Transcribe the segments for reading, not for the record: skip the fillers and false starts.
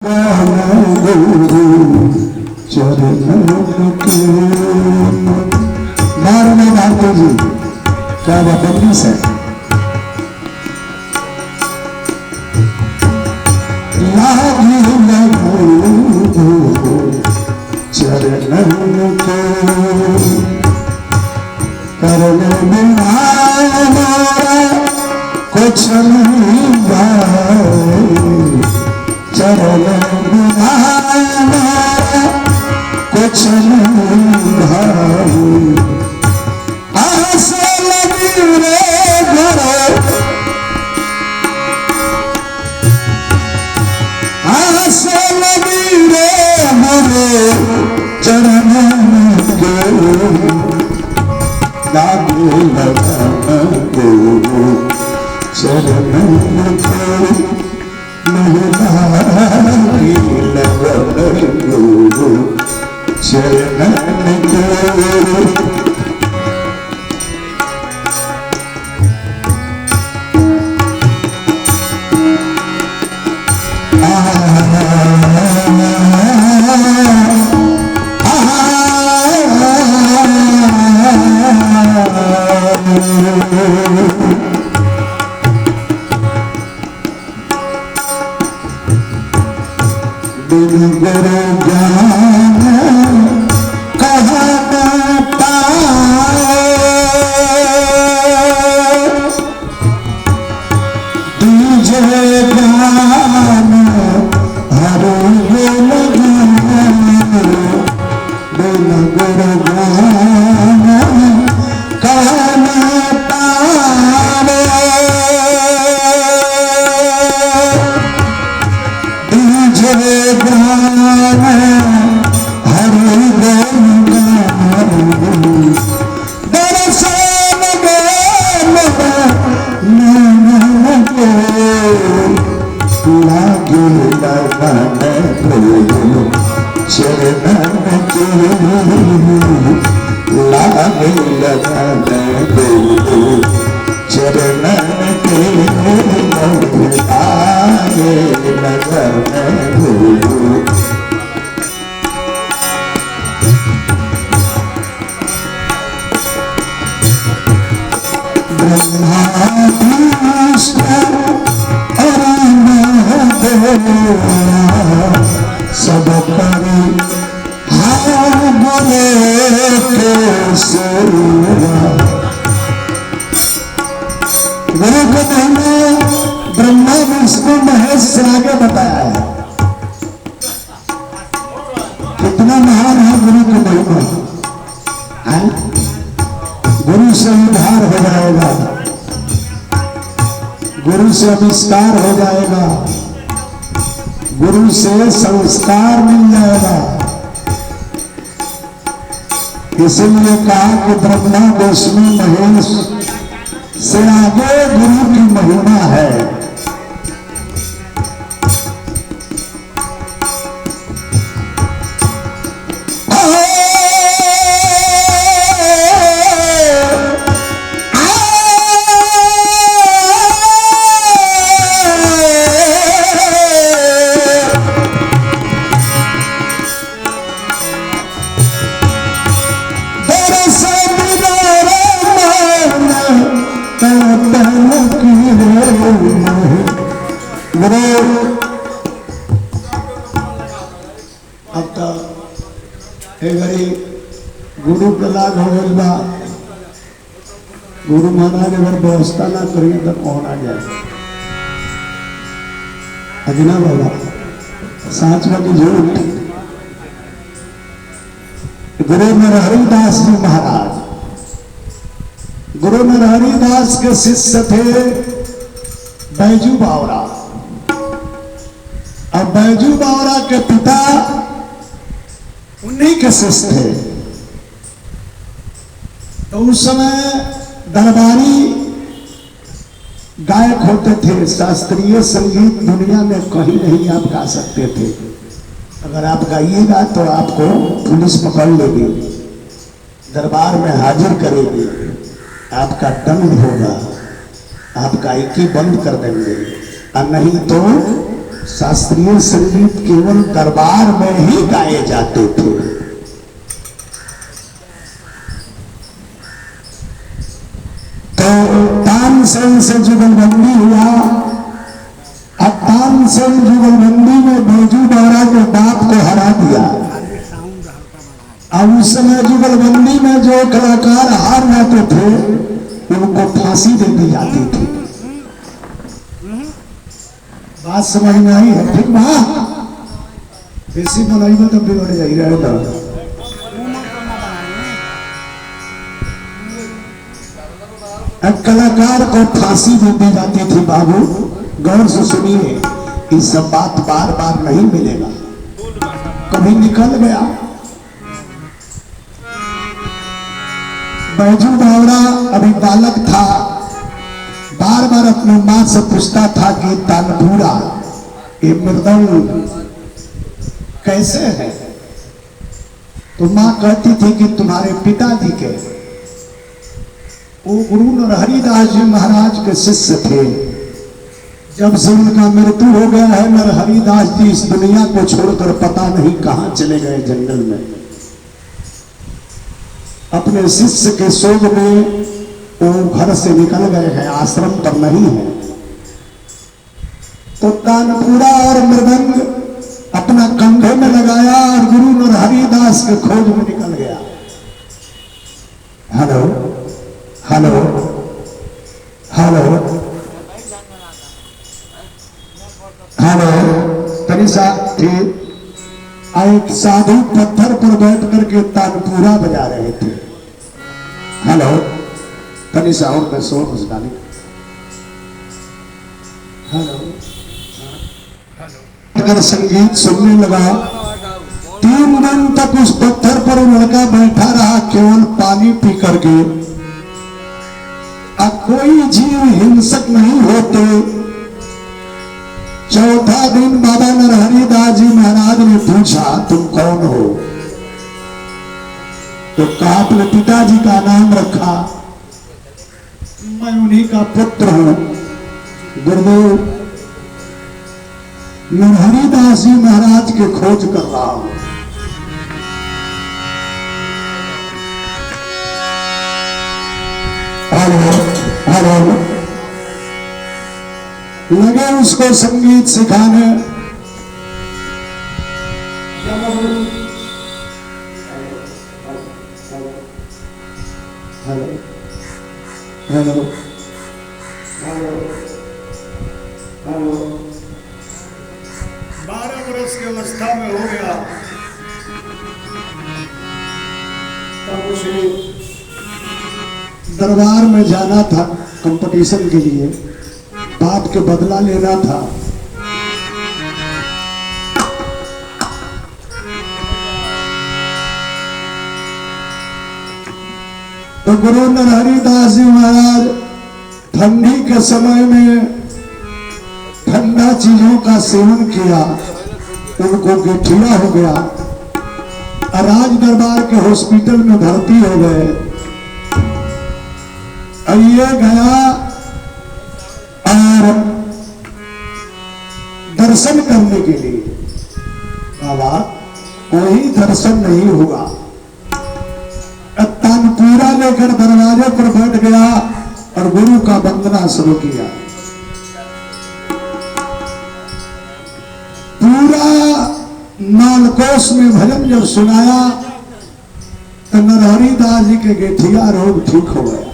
भारती जी क्या बदतमीज है। लागी चरण को करने बिना कुछ नहीं चरण बिना कुछ नहीं आसे लगी रे घरे आसे लगी रे मेरे चरण को लागे लगन को चरण को नहीं लगन को चरण को बिन गुरु ज्ञान कहा पाए तुझे ज्ञान हर बिन गुरु ज्ञान कहा पाए तुझे ज्ञान हर दर्शन लागे लगन चरण को लागे लगन चरण के लागे लगन ब्रह्मा विष्णु और सब पर बोले गुरु को मैंने ब्रह्मा विष्णु महेश से आगे बताया है। कितना महान है गुरु की महिमा। गुरु से उद्धार हो जाएगा, गुरु से आविष्कार हो जाएगा, गुरु से संस्कार मिल जाएगा। इसीलिए कहा कि ब्रह्मा विष्णु महेश से आगे गुरु की महिमा है। अब तो गुरु के लाभ हो गई बा। गुरु महाराज अगर व्यवस्था ना करिए तो कौन आ जाए। अजना बाबा साच की झूठ। गुरु नरहरिदास जी महाराज, गुरु नरहरिदास के शिष्य थे बैजू बावरा। और बैजू बावरा के पिता उन्हीं के शिष्य थे। तो उस समय दरबारी गायक होते थे। शास्त्रीय संगीत दुनिया में कहीं नहीं आप गा सकते थे। अगर आप गाइएगा तो आपको पुलिस पकड़ लेगी, दरबार में हाजिर करेगी, आपका दंड होगा, आपका इक्की बंद कर देंगे। और नहीं तो शास्त्रीय संगीत केवल दरबार में ही गाए जाते थे। तो तानसेन से जुगलबंदी हुआ। अब तानसेन जुगलबंदी में बैजू बावरा के बाप को हरा दिया। अब उस समय जुगलबंदी में जो कलाकार हार जाते थे उनको फांसी दे दी जाती थी। बात समझ में आई है? ठीक बा, बेसी बनाइबो तो बिगड़ जाई रहेगा। अब कलाकार को फांसी दे दी जाती थी। बाबू गौर से सुनिए, ये सब बात बार बार नहीं मिलेगा, कभी निकल गया। बैजू बावरा अभी बालक था, बार बार अपनी मां से पूछता था कि तानपुरा ये मृदंग कैसे है? तो मां कहती थी कि तुम्हारे पिताजी के, वो गुरु नरहरिदास जी महाराज के शिष्य थे। जब से उनका मृत्यु हो गया है, नरहरिदास जी इस दुनिया को छोड़कर पता नहीं कहां चले गए, जंगल में। अपने शिष्य के शोक में वो घर से निकल गए हैं, आश्रम पर नहीं है। तो तानपुरा और मृदंग अपना कंधे में लगाया और गुरु नरहरिदास के खोज में निकल गया। Hello hello hello hello Tanisha थी। एक साधु पत्थर पर बैठ करके तानपुरा बजा रहे थे। हेलो तनिषा और मैं शोर डाली। हेलो अगर संगीत सुनने लगा, 3 दिन तक उस पत्थर पर लड़का बैठा रहा केवल पानी पी करके। अब कोई जीव हिंसक नहीं होते। 4था दिन बाबा नरहरिदास जी महाराज ने पूछा तुम कौन हो? तो कहा अपने पिताजी का नाम रखा, मैं उन्हीं का पुत्र हूं। गुरुदेव नरहरिदास जी महाराज के खोज कर रहा हूं। हेलो लगे उसको संगीत सिखाने। हेलो हेलो हेलो हेलो 12 वर्ष की अवस्था में हो गया तब उसे दरबार में जाना था कंपटीशन के लिए, बाप के बदला लेना था। तो गुरु नरहरिदास जी महाराज ठंडी के समय में ठंडा चीजों का सेवन किया, उनको गठिया हो गया। राज दरबार के हॉस्पिटल में भर्ती हो गए। ये गया और दर्शन करने के लिए। बाबा कोई दर्शन नहीं हुआ। तानपुरा लेकर दरवाजे पर बैठ गया और गुरु का वंदना शुरू किया। पूरा नालकोस में भजन जब सुनाया तो नरहरिदास जी के गठिया रोग ठीक हो गया।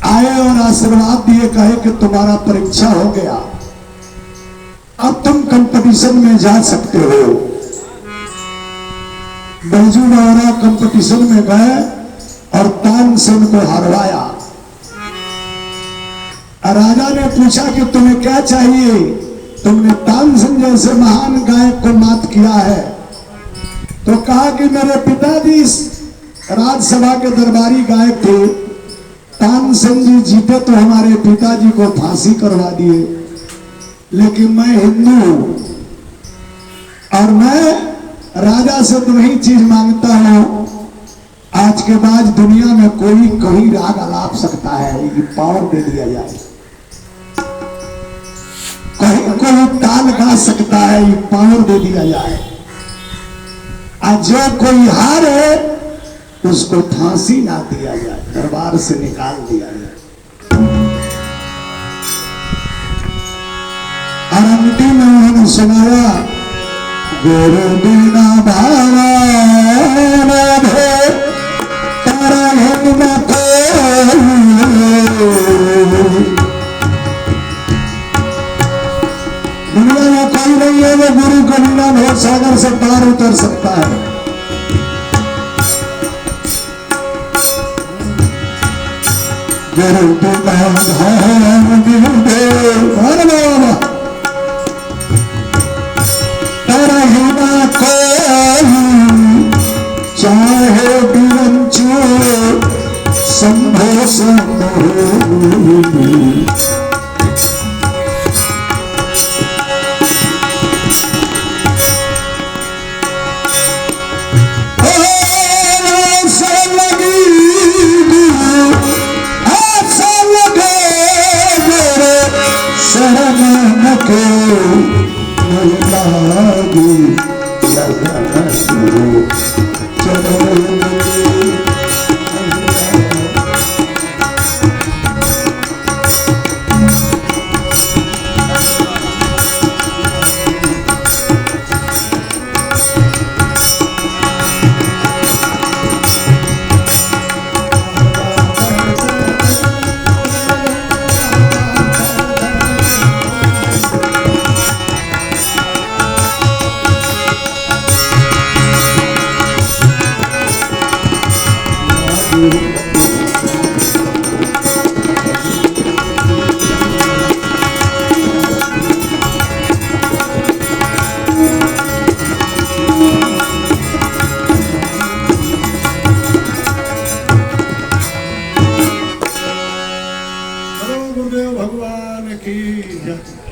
आए और आशीर्वाद दिए, कहे कि तुम्हारा परीक्षा हो गया, अब तुम कंपटीशन में जा सकते हो। बैजू बावरा कंपटीशन में गए और तानसेन को हरवाया। राजा ने पूछा कि तुम्हें क्या चाहिए? तुमने तानसेन जैसे महान गायक को मात किया है। तो कहा कि मेरे पिताजी राजसभा के दरबारी गायक थे, तानसेन जी जीते तो हमारे पिताजी को फांसी करवा दिए, लेकिन मैं हिंदू हूं और मैं राजा से तो वही चीज मांगता हूं, आज के बाद दुनिया में कोई कहीं राग अलाप सकता है, ये पावर दे दिया जाए। कहीं आ सकता है, ये पावर दे दिया जाए। आज जो कोई हारे उसको फांसी ना दिया जाए, दरबार से निकाल दिया जाए। और अंतिम में उन्होंने सुनाया, गुरु बिना भावा तारा दुनिया में कोई नहीं है वो गुरु के बिना भव सागर से पार उतर सकता है। गुरु बिना चाहे बिरंचो संभो संभो शरण को लागी लगा चलो गुरुदेव भगवान की जय।